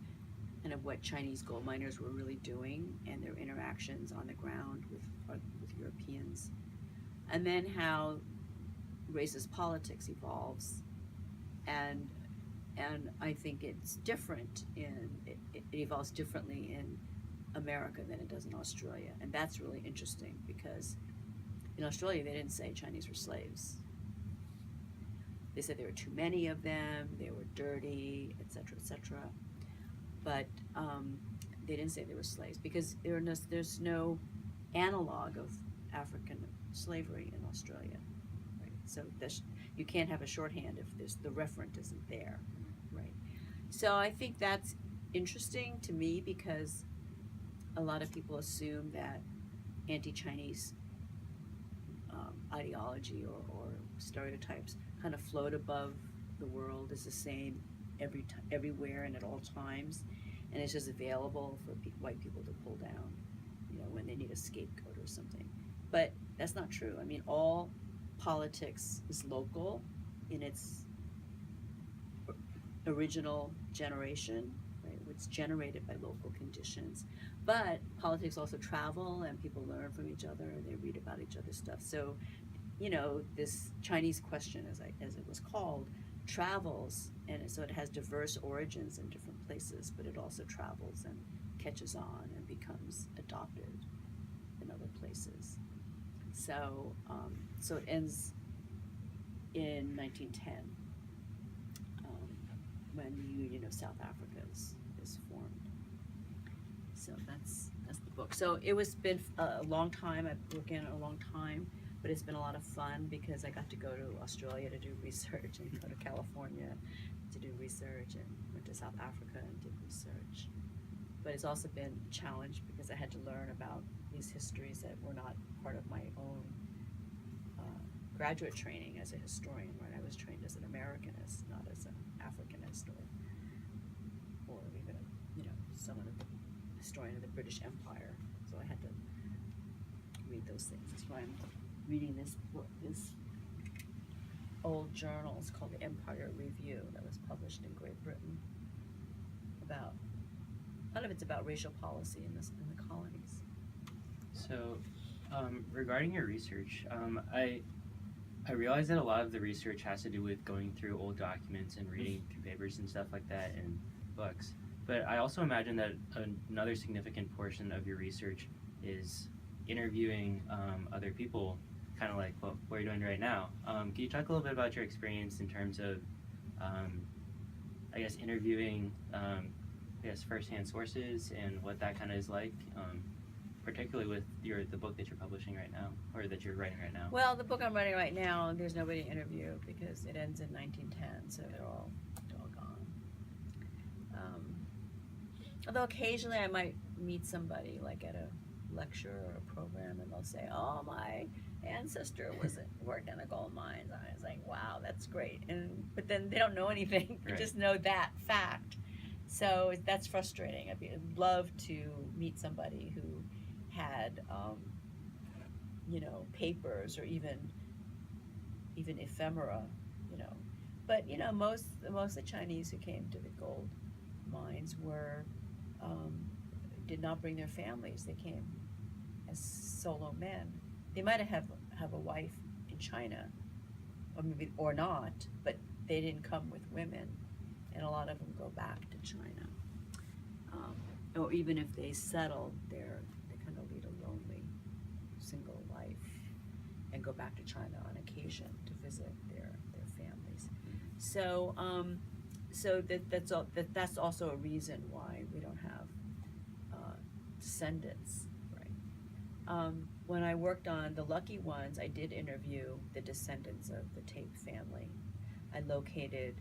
kind of what Chinese gold miners were really doing and their interactions on the ground with Europeans, and then how racist politics evolves, and I think it's different it evolves differently in America than it does in Australia, and that's really interesting because in Australia they didn't say Chinese were slaves. They said there were too many of them, they were dirty, etc., etc. But they didn't say they were slaves because there's no analog of African slavery in Australia, right? So you can't have a shorthand if the referent isn't there, right? So I think that's interesting to me because a lot of people assume that anti-Chinese ideology or stereotypes kind of float above the world, is the same everywhere and at all times, and it's just available for white people to pull down, when they need a scapegoat or something. But that's not true. I mean, all politics is local in its original generation, right? It's generated by local conditions. But politics also travel, and people learn from each other, and they read about each other's stuff. So, this Chinese question, as it was called, travels, and so it has diverse origins in different places, but it also travels and catches on and becomes adopted in other places. So, so it ends in 1910, when the Union of South Africa is formed. So that's the book. So it was been a long time. I've been working on it a long time, but it's been a lot of fun because I got to go to Australia to do research and go to California to do research and went to South Africa and did research. But it's also been a challenge because I had to learn about these histories that were not part of my own graduate training as a historian, right? I was trained as an Americanist, not as an Africanist or even someone of the historian of the British Empire. So I had to read those things. That's why I'm reading this book, this old journal. It's called the Empire Review, that was published in Great Britain. A lot of it's about racial policy in the colonies. So, regarding your research, I realize that a lot of the research has to do with going through old documents and reading through papers and stuff like that and books. But I also imagine that another significant portion of your research is interviewing other people, kind of like what you're doing right now. Can you talk a little bit about your experience in terms of, I guess, interviewing, firsthand sources and what that kind of is like, particularly with the book that you're publishing right now, or that you're writing right now? Well, the book I'm writing right now, there's nobody to interview because it ends in 1910, so they're all gone. Although occasionally I might meet somebody like at a lecture or a program, and they'll say, "Oh, my ancestor worked in the gold mines." I was like, "Wow, that's great," but then they don't know anything; they just know that fact. So that's frustrating. I'd love to meet somebody who had, papers or even ephemera, But most of the Chinese who came to the gold mines did not bring their families. They came as solo men. They might have a wife in China, or not, but they didn't come with women, and a lot of them go back to China. Or even if they settle there, they kind of lead a lonely, single life and go back to China on occasion to visit their families. So that's also a reason why we don't have descendants, right? When I worked on The Lucky Ones, I did interview the descendants of the Tate family, I located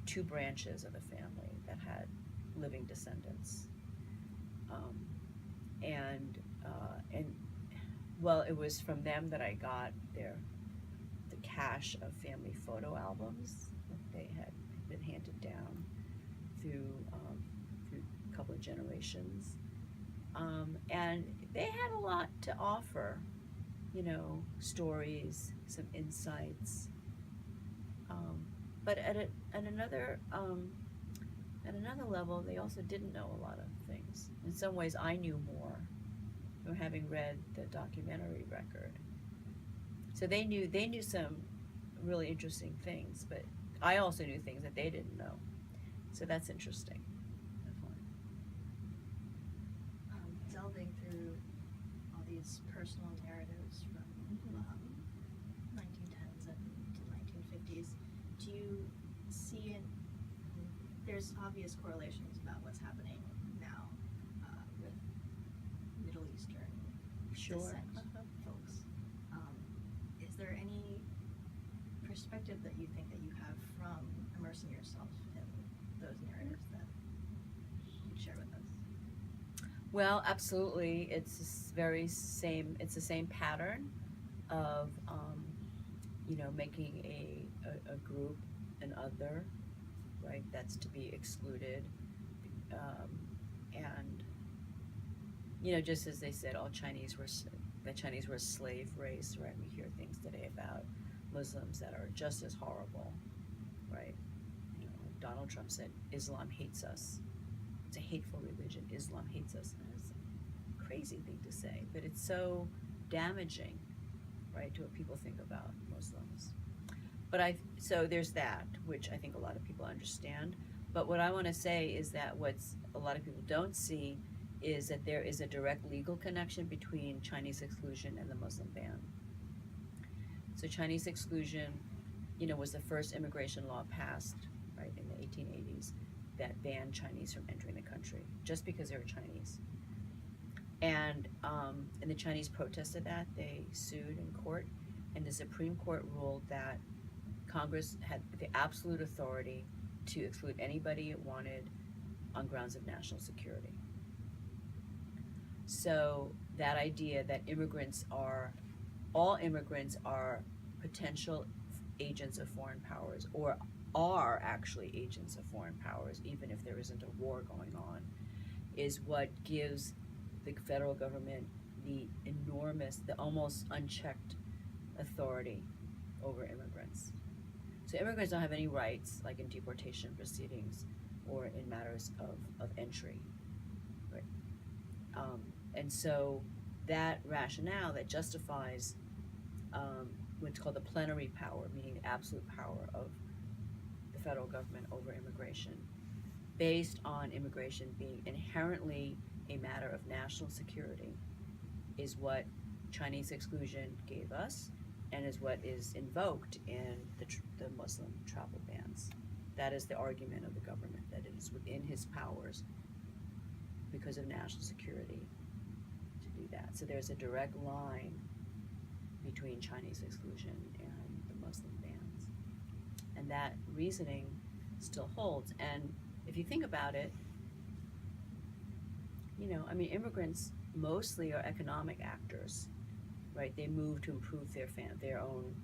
2 branches of the family that had living descendants. And well, it was from them that I got the cache of family photo albums that they had been handed down through a couple of generations. And they had a lot to offer, stories, some insights. But at another level, they also didn't know a lot of things. In some ways, I knew more from having read the documentary record. So they knew some really interesting things, but I also knew things that they didn't know. So that's interesting. Delving through all these personal narratives from 1910s and to 1950s, do you see there's obvious correlations about what's happening now with Middle Eastern descent folks. Is there any perspective that you think that you have from immersing yourself in those narratives that you'd share with us? Well, absolutely. It's the same pattern of, making a group an other, right? That's to be excluded. And, just as they said, the Chinese were a slave race, right? We hear things today about Muslims that are just as horrible, right? Donald Trump said, Islam hates us. It's a hateful religion. Islam hates us. And it's a crazy thing to say, but it's so damaging, right, to what people think about Muslims. So there's that, which I think a lot of people understand. But what I want to say is that what's a lot of people don't see is that there is a direct legal connection between Chinese exclusion and the Muslim ban. So Chinese exclusion, was the first immigration law passed, right, in the 1880s that banned Chinese from entering the country just because they were Chinese. And the Chinese protested that. They sued in court, and the Supreme Court ruled that Congress had the absolute authority to exclude anybody it wanted on grounds of national security. So that idea that all immigrants are potential agents of foreign powers, or are actually agents of foreign powers, even if there isn't a war going on, is what gives the federal government the almost unchecked authority over immigrants. So immigrants don't have any rights, like in deportation proceedings or in matters of entry, right? And so that rationale that justifies what's called the plenary power, meaning the absolute power of the federal government over immigration, based on immigration being inherently a matter of national security, is what Chinese exclusion gave us, and is what is invoked in the Muslim travel bans. That is the argument of the government, that it is within his powers, because of national security, to do that. So there's a direct line between Chinese exclusion and the Muslim bans. And that reasoning still holds. And if you think about it, immigrants mostly are economic actors, right? They move to improve their own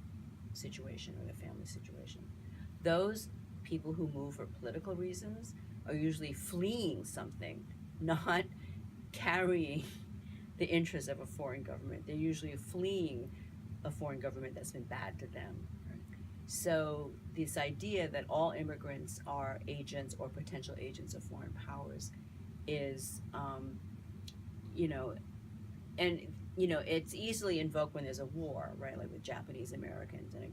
situation or their family situation. Those people who move for political reasons are usually fleeing something, not carrying the interests of a foreign government. They're usually fleeing a foreign government that's been bad to them. So this idea that all immigrants are agents or potential agents of foreign powers is, it's easily invoked when there's a war, right? Like with Japanese Americans, and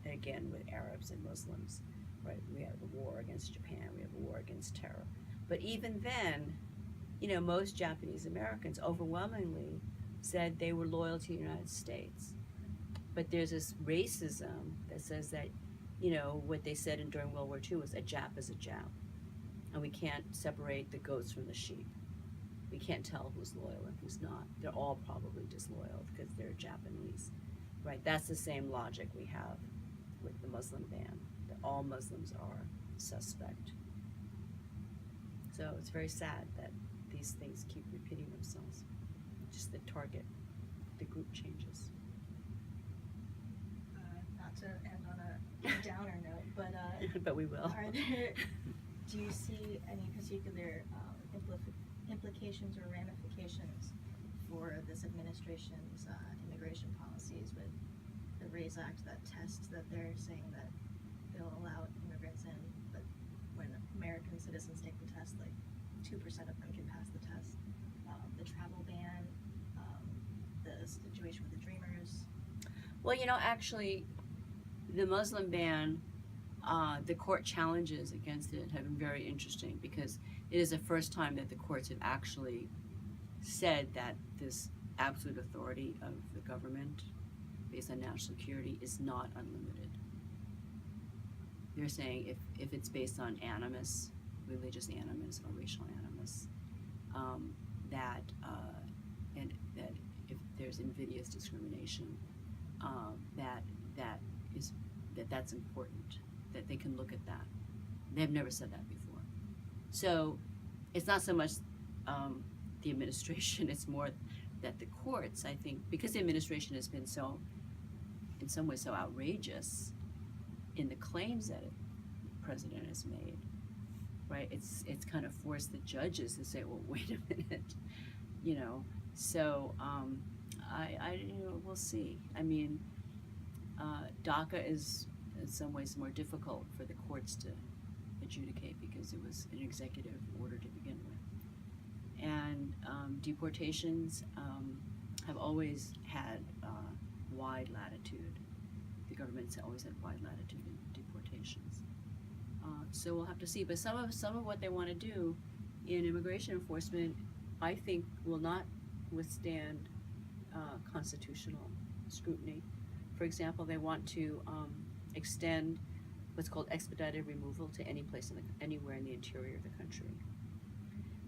again with Arabs and Muslims, right? We have a war against Japan, we have a war against terror. But even then, most Japanese Americans overwhelmingly said they were loyal to the United States. But there's this racism that says that, what they said during World War II was a Jap is a Jap. And we can't separate the goats from the sheep. We can't tell who's loyal and who's not. They're all probably disloyal because they're Japanese, right? That's the same logic we have with the Muslim ban, that all Muslims are suspect. So it's very sad that these things keep repeating themselves. Just the target, the group changes. Not to end on a downer note, but But we will. do you see any particular implications or ramifications for this administration's immigration policies with the RAISE Act, that test that they're saying that they'll allow immigrants in, but when American citizens take the test, like 2% of them can pass the test. The travel ban, the situation with the Dreamers. Well, actually, the Muslim ban, the court challenges against it have been very interesting because it is the first time that the courts have actually said that this absolute authority of the government based on national security is not unlimited. They're saying if it's based on animus, religious animus or racial animus, and that if there's invidious discrimination, that's important, that they can look at that. They've never said that before. So it's not so much the administration, it's more that the courts, I think, because the administration has been so, in some ways, so outrageous in the claims that the president has made, right? It's kind of forced the judges to say, well, wait a minute, So we'll see. I mean, DACA is in some ways more difficult for the courts to adjudicate because it was an executive order to begin with. And deportations have always had wide latitude. The government's always had wide latitude in deportations. So we'll have to see. But some of what they want to do in immigration enforcement, I think, will not withstand constitutional scrutiny. For example, they want to extend what's called expedited removal to any place anywhere in the interior of the country.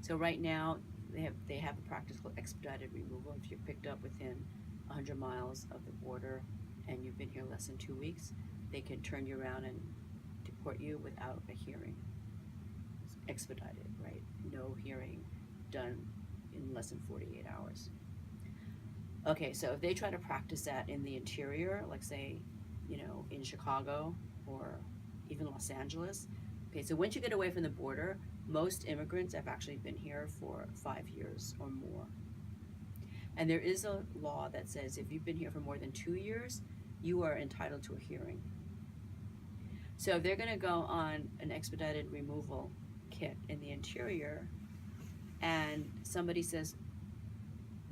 So right now, they have a practice called expedited removal. If you're picked up within 100 miles of the border and you've been here less than 2 weeks, they can turn you around and deport you without a hearing. It's expedited, right? No hearing, done in less than 48 hours. Okay, so if they try to practice that in the interior, like say, in Chicago or even Los Angeles, okay, so once you get away from the border, most immigrants have actually been here for 5 years or more. And there is a law that says if you've been here for more than 2 years, you are entitled to a hearing. So if they're going to go on an expedited removal kit in the interior, and somebody says,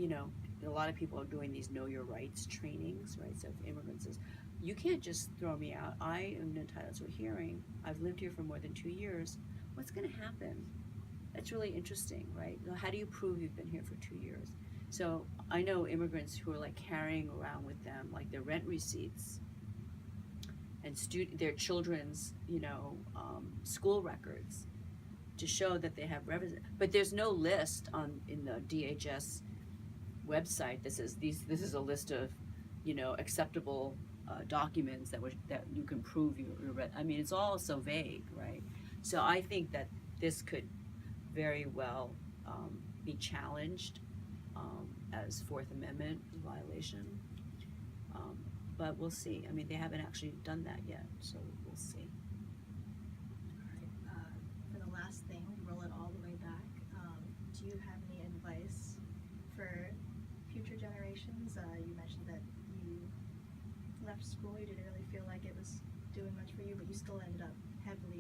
a lot of people are doing these know your rights trainings, right? So if the immigrant says, you can't just throw me out, I am entitled to a hearing, I've lived here for more than 2 years, what's going to happen? That's really interesting, right? How do you prove you've been here for 2 years? So I know immigrants who are like carrying around with them like their rent receipts and their children's, school records to show that they have residence. But there's no list in the DHS website that says this is a list of, acceptable documents that you can prove your I mean, it's all so vague, right? So I think that this could very well be challenged as Fourth Amendment violation. But we'll see. I mean, they haven't actually done that yet, so we'll see. All right. For the last thing, roll it all the way back. Do you have any advice for future generations? You mentioned that you left school, you didn't really feel like it was doing much for you, but you still ended up heavily